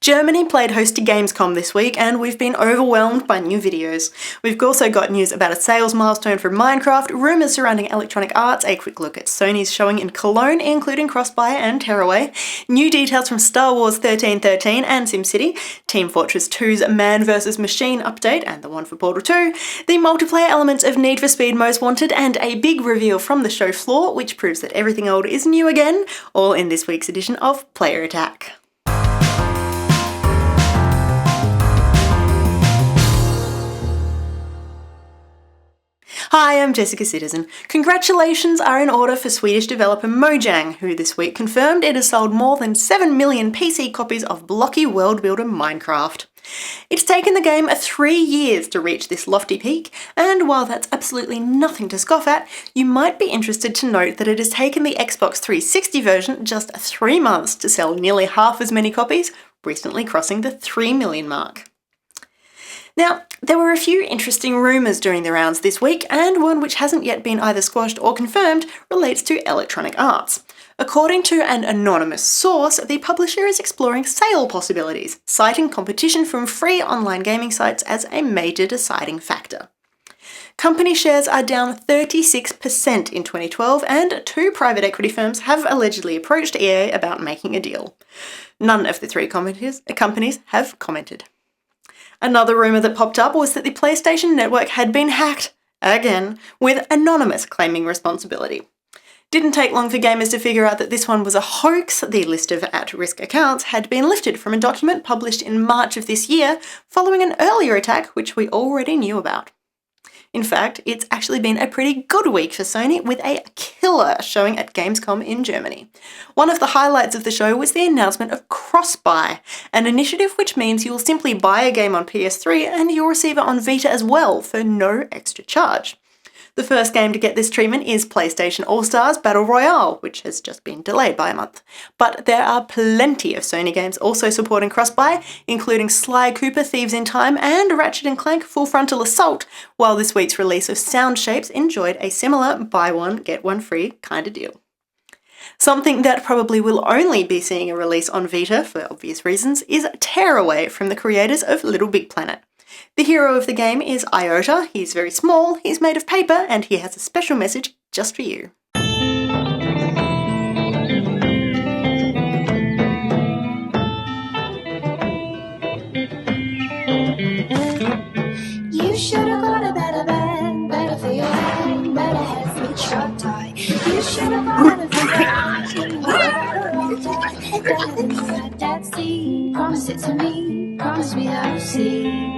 Germany played host to Gamescom this week, and we've been overwhelmed by new videos. We've also got news about a sales milestone for Minecraft, rumours surrounding Electronic Arts, a quick look at Sony's showing in Cologne, including Crossbuy and Tearaway, new details from Star Wars 1313 and SimCity, Team Fortress 2's Man vs Machine update and the one for Portal 2, the multiplayer elements of Need for Speed Most Wanted, and a big reveal from the show floor, which proves that everything old is new again, all in this week's edition of Player Attack. Hi, I'm Jessica Citizen. Congratulations are in order for Swedish developer Mojang, who this week confirmed it has sold more than 7 million PC copies of blocky world builder Minecraft. It's taken the game 3 years to reach this lofty peak, and while that's absolutely nothing to scoff at, you might be interested to note that it has taken the Xbox 360 version just 3 months to sell nearly half as many copies, recently crossing the 3 million mark. Now, there were a few interesting rumours during the rounds this week, and one which hasn't yet been either squashed or confirmed relates to Electronic Arts. According to an anonymous source, the publisher is exploring sale possibilities, citing competition from free online gaming sites as a major deciding factor. Company shares are down 36% in 2012, and 2 private equity firms have allegedly approached EA about making a deal. None of the 3 companies have commented. Another rumour that popped up was that the PlayStation Network had been hacked, again, with Anonymous claiming responsibility. Didn't take long for gamers to figure out that this one was a hoax. The list of at-risk accounts had been lifted from a document published in March of this year, following an earlier attack which we already knew about. In fact, it's actually been a pretty good week for Sony, with a killer showing at Gamescom in Germany. One of the highlights of the show was the announcement of Crossbuy, an initiative which means you will simply buy a game on PS3 and you'll receive it on Vita as well for no extra charge. The first game to get this treatment is PlayStation All-Stars Battle Royale, which has just been delayed by a month. But there are plenty of Sony games also supporting Crossbuy, including Sly Cooper Thieves in Time and Ratchet & Clank Full Frontal Assault, while this week's release of Sound Shapes enjoyed a similar buy one, get one free kind of deal. Something that probably will only be seeing a release on Vita, for obvious reasons, is Tearaway from the creators of Little Big Planet. The hero of the game is Iota. He's very small, he's made of paper, and he has a special message just for you. You should have got a better bed, better for your head, better head with short tie. You should have got a better than that Dead Sea. Promise it to me, promise me that I'll see.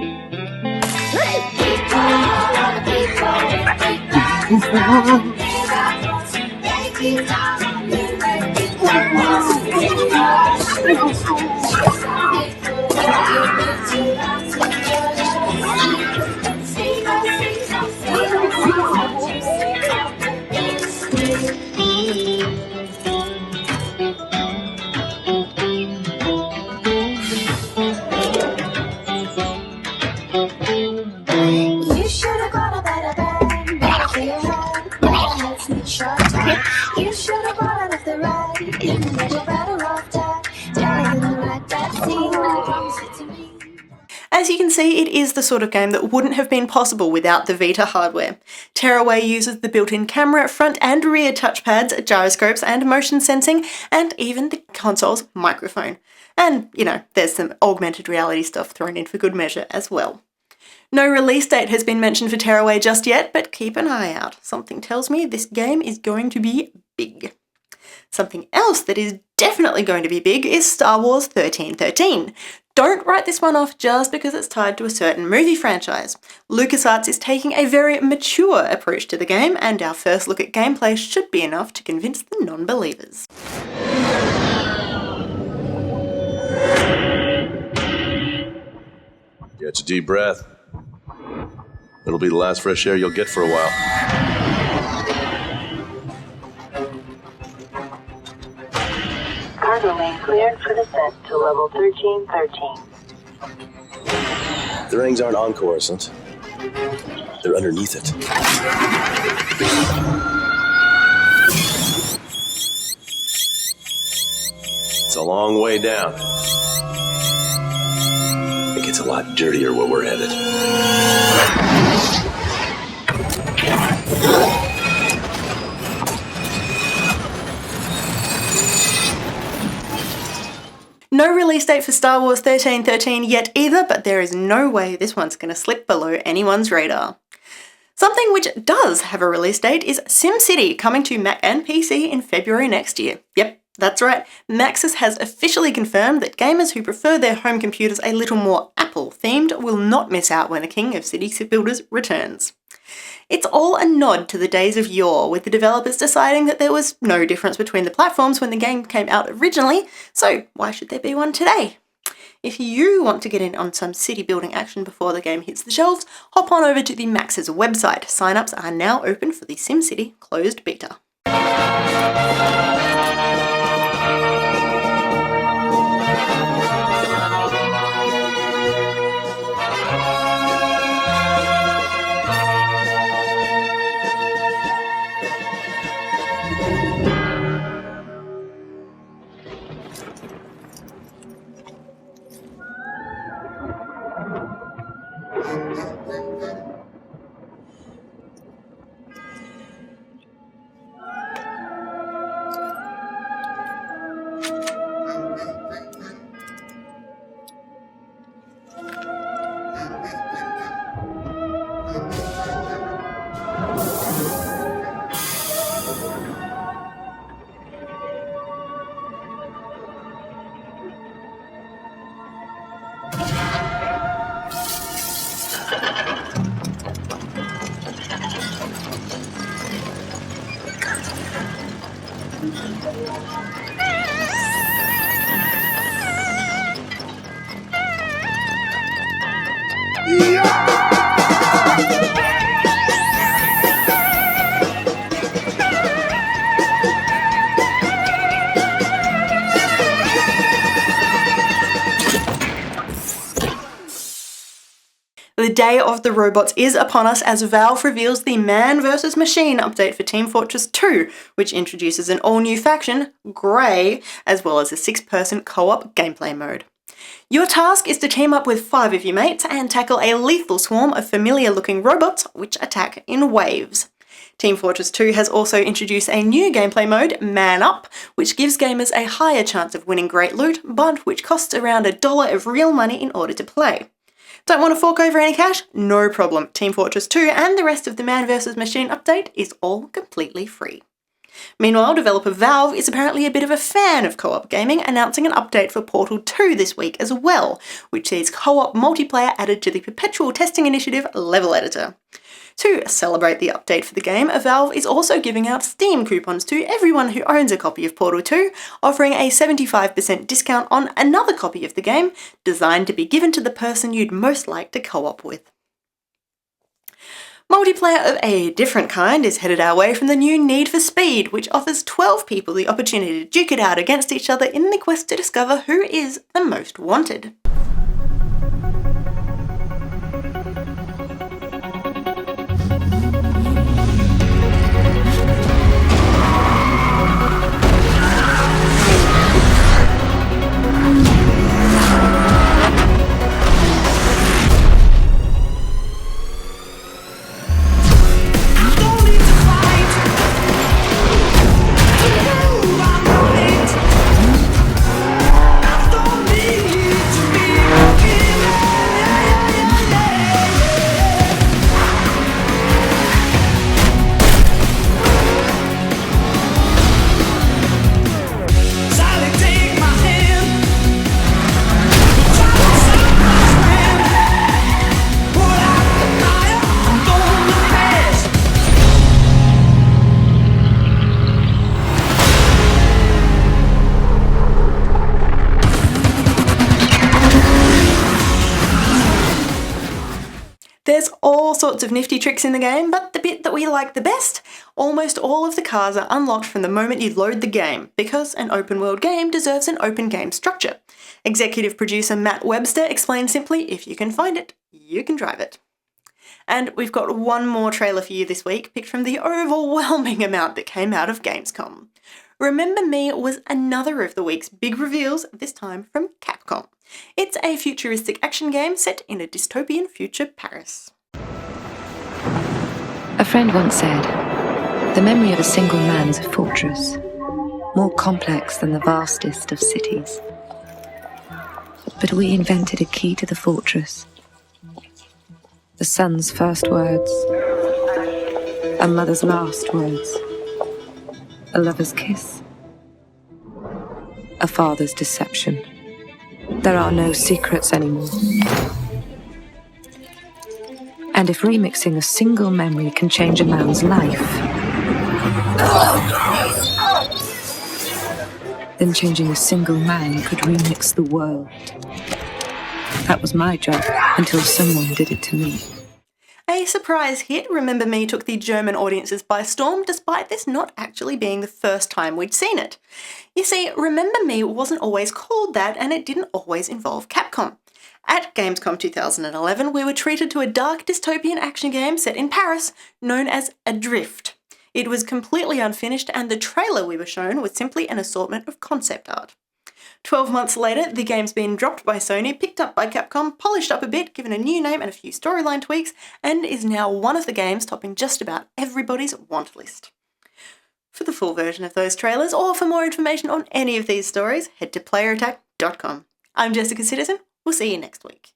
You should have got out of the ride. Even though you're better off dead, better than the red Dead Sea. Promise it to me. As you can see, it is the sort of game that wouldn't have been possible without the Vita hardware. Tearaway uses the built-in camera, front and rear touchpads, gyroscopes and motion sensing, and even the console's microphone. And, there's some augmented reality stuff thrown in for good measure as well. No release date has been mentioned for Tearaway just yet, but keep an eye out. Something tells me this game is going to be big. Something else that is definitely going to be big is Star Wars 1313. Don't write this one off just because it's tied to a certain movie franchise. LucasArts is taking a very mature approach to the game, and our first look at gameplay should be enough to convince the non-believers. Catch a deep breath. It'll be the last fresh air you'll get for a while. Cargo lane cleared for descent to level 1313. The rings aren't on Coruscant. They're underneath it. It's a long way down. lot dirtier where we're headed. No release date for Star Wars 1313 yet either, but there is no way this one's going to slip below anyone's radar. Something which does have a release date is SimCity, coming to Mac and PC in February next year. Yep, that's right, Maxis has officially confirmed that gamers who prefer their home computers a little more Apple-themed will not miss out when the King of City Builders returns. It's all a nod to the days of yore, with the developers deciding that there was no difference between the platforms when the game came out originally, so why should there be one today? If you want to get in on some city building action before the game hits the shelves, hop on over to the Maxis website. Sign-ups are now open for the SimCity closed beta. The day of the robots is upon us as Valve reveals the Man vs. Machine update for Team Fortress 2, which introduces an all-new faction, Grey, as well as a 6-person co-op gameplay mode. Your task is to team up with 5 of your mates and tackle a lethal swarm of familiar-looking robots which attack in waves. Team Fortress 2 has also introduced a new gameplay mode, Man Up, which gives gamers a higher chance of winning great loot, but which costs around $1 of real money in order to play. Don't want to fork over any cash? No problem. Team Fortress 2 and the rest of the Man vs. Machine update is all completely free. Meanwhile, developer Valve is apparently a bit of a fan of co-op gaming, announcing an update for Portal 2 this week as well, which sees co-op multiplayer added to the perpetual testing initiative Level Editor. To celebrate the update for the game, Valve is also giving out Steam coupons to everyone who owns a copy of Portal 2, offering a 75% discount on another copy of the game, designed to be given to the person you'd most like to co-op with. Multiplayer of a different kind is headed our way from the new Need for Speed, which offers 12 people the opportunity to duke it out against each other in the quest to discover who is the most wanted. There's all sorts of nifty tricks in the game, but the bit that we like the best, almost all of the cars are unlocked from the moment you load the game, because an open world game deserves an open game structure. Executive producer Matt Webster explains simply, if you can find it, you can drive it. And we've got one more trailer for you this week, picked from the overwhelming amount that came out of Gamescom. Remember Me was another of the week's big reveals, this time from Capcom. It's a futuristic action game set in a dystopian future Paris. A friend once said, "The memory of a single man is a fortress, more complex than the vastest of cities." But we invented a key to the fortress. The son's first words, a mother's last words, a lover's kiss, a father's deception. There are no secrets anymore. And if remixing a single memory can change a man's life, then changing a single man could remix the world. That was my job until someone did it to me. A surprise hit, Remember Me took the German audiences by storm, despite this not actually being the first time we'd seen it. You see, Remember Me wasn't always called that, and it didn't always involve Capcom. At Gamescom 2011, we were treated to a dark dystopian action game set in Paris, known as Adrift. It was completely unfinished, and the trailer we were shown was simply an assortment of concept art. 12 months later, the game's been dropped by Sony, picked up by Capcom, polished up a bit, given a new name and a few storyline tweaks, and is now one of the games topping just about everybody's want list. For the full version of those trailers, or for more information on any of these stories, head to playerattack.com. I'm Jessica Citizen. We'll see you next week.